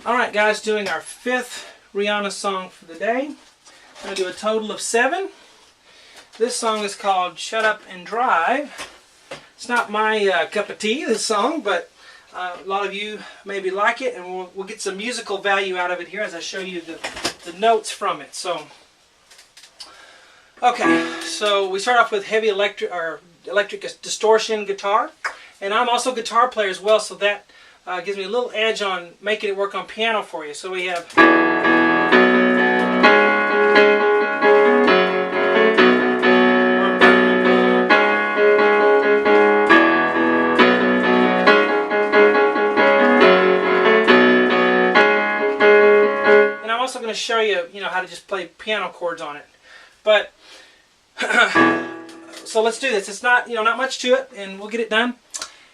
Alright guys, doing our 5th Rihanna song for the day. I'm going to do a total of 7. This song is called Shut Up and Drive. It's not my cup of tea, this song, but a lot of you maybe like it, and we'll get some musical value out of it here as I show you the notes from it. So, okay, so we start off with heavy electric distortion guitar, and I'm also a guitar player as well, so that gives me a little edge on making it work on piano for you. So we have and I'm also going to show you, how to just play piano chords on it. But so let's do this. It's not, not much to it, and we'll get it done.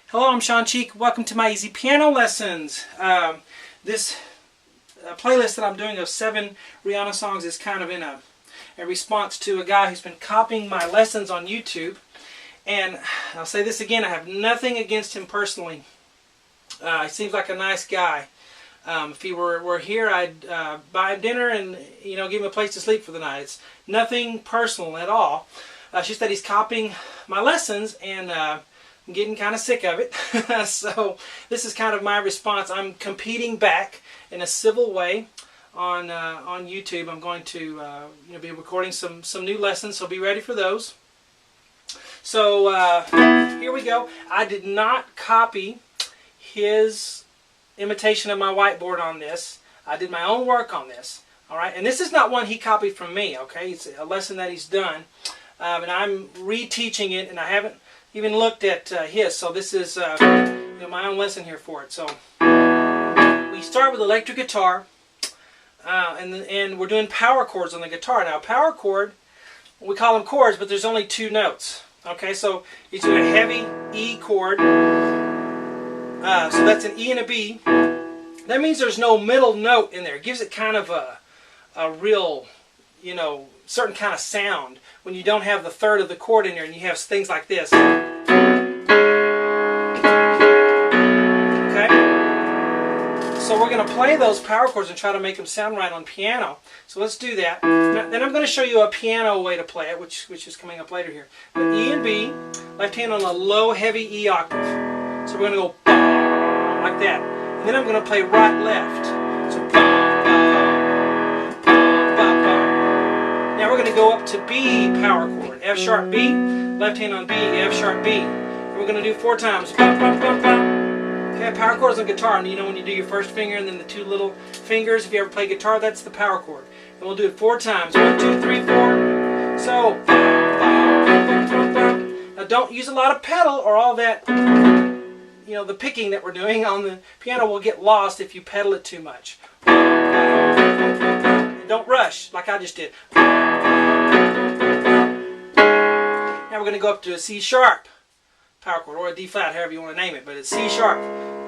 Hello, I'm Shawn. Welcome to my easy piano lessons. This playlist that I'm doing of 7 Rihanna songs is kind of in a response to a guy who's been copying my lessons on YouTube. And I'll say this again, I have nothing against him personally. He seems like a nice guy. If he were here, I'd buy him dinner and give him a place to sleep for the night. It's nothing personal at all. It's just that he's copying my lessons, and I'm getting kind of sick of it. So this is kind of my response. I'm competing back in a civil way on YouTube. I'm going to be recording some new lessons, so be ready for those. So here we go. I did not copy his imitation of my whiteboard on this. I did my own work on this. All right, and this is not one he copied from me. Okay, it's a lesson that he's done, and I'm reteaching it, and I haven't even looked at his, so this is my own lesson here for it. So we start with electric guitar, and we're doing power chords on the guitar. Now, power chord, we call them chords, but there's only 2 notes. Okay, so you do a heavy E chord, so that's an E and a B. That means there's no middle note in there. It gives it kind of a real, certain kind of sound when you don't have the third of the chord in there and you have things like this. Okay? So we're going to play those power chords and try to make them sound right on piano. So let's do that. Now, then I'm going to show you a piano way to play it, which is coming up later here. But E and B, left hand on a low, heavy E octave. So we're going to go like that. And then I'm going to play right-left. So now we're going to go up to B power chord. F sharp B, left hand on B, F sharp B. And we're going to do 4 times. Okay, power chord is on guitar. And when you do your first finger and then the 2 little fingers, if you ever play guitar, that's the power chord. And we'll do it 4 times. 1, 2, 3, 4. So, now don't use a lot of pedal or all that, the picking that we're doing on the piano will get lost if you pedal it too much. Don't rush like I just did. Now we're going to go up to a C sharp power chord, or a D flat, however you want to name it, but it's C sharp,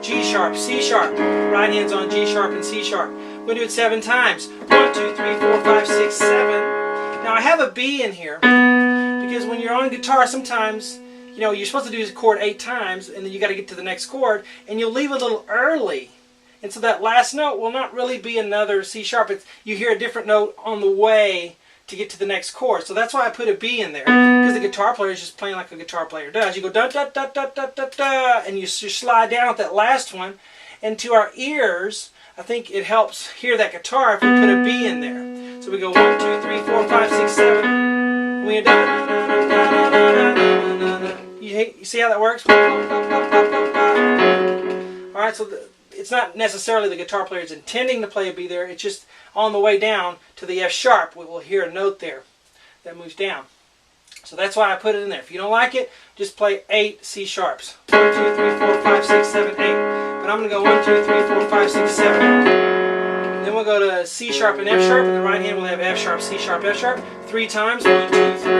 G sharp, C sharp. Right hand's on G sharp and C sharp. We're going to do it 7 times. 1, 2, 3, 4, 5, 6, 7. Now I have a B in here because when you're on guitar, sometimes you're supposed to do this chord 8 times, and then you got to get to the next chord, and you'll leave a little early. And so that last note will not really be another C sharp. You hear a different note on the way to get to the next chord. So that's why I put a B in there, because the guitar player is just playing like a guitar player does. You go da da da da da da da, and you slide down at that last one. And to our ears, I think it helps hear that guitar if we put a B in there. So we go 1, 2, 3, 4, 5, 6, 7. When you're da da da da da da da da. You see how that works? All right, so it's not necessarily the guitar player is intending to play a B there. It's just on the way down to the F sharp, we will hear a note there that moves down. So that's why I put it in there. If you don't like it, just play 8 C sharps. 1, 2, 3, 4, 5, 6, 7, 8. But I'm going to go 1, 2, 3, 4, 5, 6, 7. Then we'll go to C sharp and F sharp. In the right hand we'll have F sharp, C sharp, F sharp. 3 times. 1, 2, 3.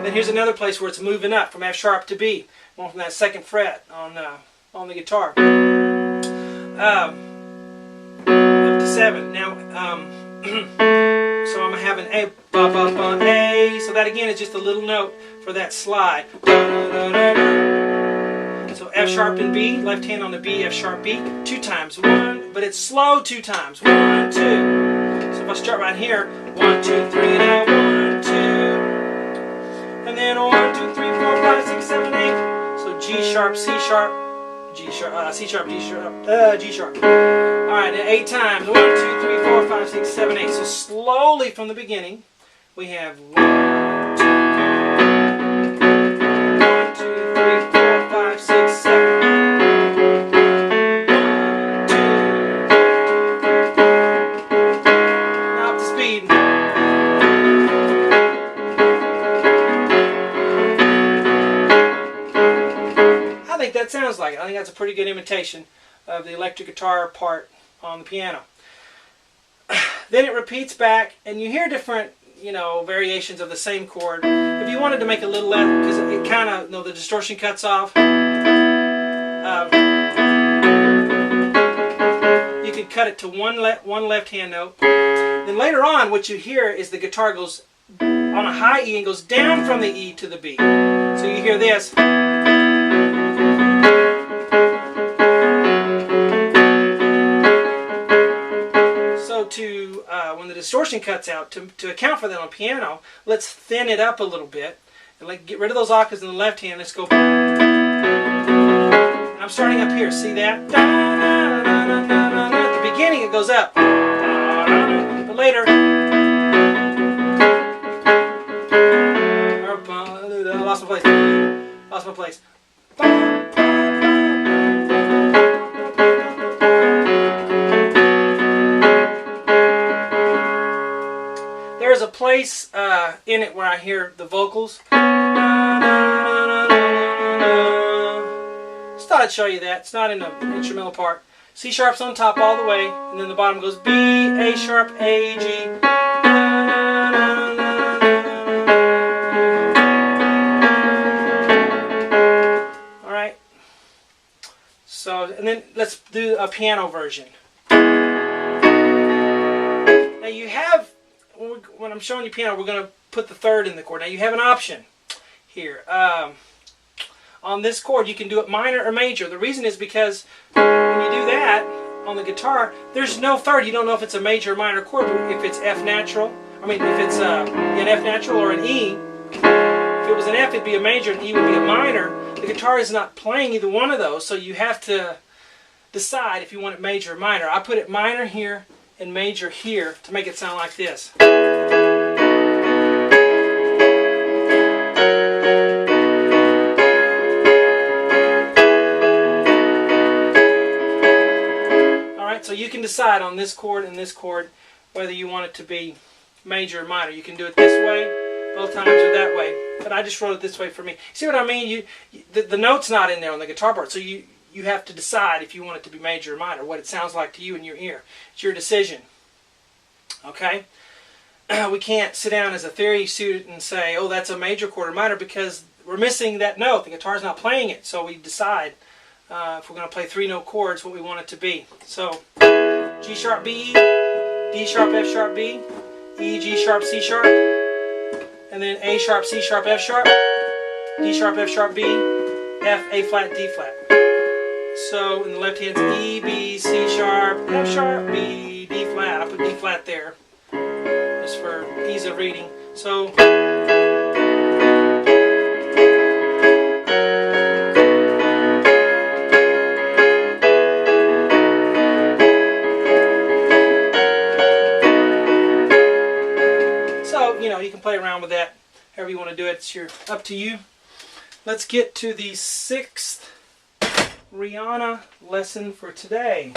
Then here's another place where it's moving up from F sharp to B, going from that 2nd fret on the guitar. Up to 7. Now, so I'm having A, ba ba ba A. So that again is just a little note for that slide. So So F sharp and B, left hand on the B, F sharp B, 2 times. 1, but it's slow 2 times. 1, 2. So if I start right here, 1, 2, 3, now 1, 2. And then 1, 2, 3, 4, 5, 6, 7, 8. So G sharp, C sharp, G sharp, C sharp, G sharp, G sharp. Alright, now 8 times. 1, 2, 3, 4, 5, 6, 7, 8. So slowly from the beginning, we have 1, 2, 3, 4, 5, 6, 7. 1, 2. Now up to speed. I think that sounds like it. I think that's a pretty good imitation of the electric guitar part on the piano. Then it repeats back, and you hear different, variations of the same chord. If you wanted to make a little less, because it kind of, the distortion cuts off. You could cut it to one left hand note. Then later on, what you hear is the guitar goes on a high E and goes down from the E to the B. So you hear this. When the distortion cuts out, to account for that on piano, let's thin it up a little bit and get rid of those octaves in the left hand. Let's go. And I'm starting up here. See that? At the beginning it goes up, but later, I lost my place. Lost my place. There's a place in it where I hear the vocals. Just thought I'd show you that. It's not in the instrumental part. C sharp's on top all the way, and then the bottom goes B, A sharp, A, G. Alright. So, and then let's do a piano version. Now you have, when I'm showing you piano, we're going to put the third in the chord. Now you have an option here. On this chord, you can do it minor or major. The reason is because when you do that on the guitar, there's no third. You don't know if it's a major or minor chord. If it's F natural, if it's an F natural or an E. If it was an F, it'd be a major, and E would be a minor. The guitar is not playing either one of those, so you have to decide if you want it major or minor. I put it minor here and major here to make it sound like this. Alright, so you can decide on this chord and this chord whether you want it to be major or minor. You can do it this way both times or that way, but I just wrote it this way for me. See what I mean? The note's not in there on the guitar part, so you have to decide if you want it to be major or minor, what it sounds like to you in your ear. It's your decision. Okay? We can't sit down as a theory student and say, oh, that's a major chord or minor, because we're missing that note. The guitar's not playing it, so we decide if we're going to play 3-note chords what we want it to be. So, G sharp B, D sharp F sharp B, E G sharp C sharp, and then A sharp C sharp F sharp, D sharp F sharp B, F A flat D flat. So in the left hand's E, B, C sharp, F sharp, B, D flat. I put D flat there just for ease of reading. So you can play around with that however you want to do it. It's up to you. Let's get to the 6th Rihanna lesson for today.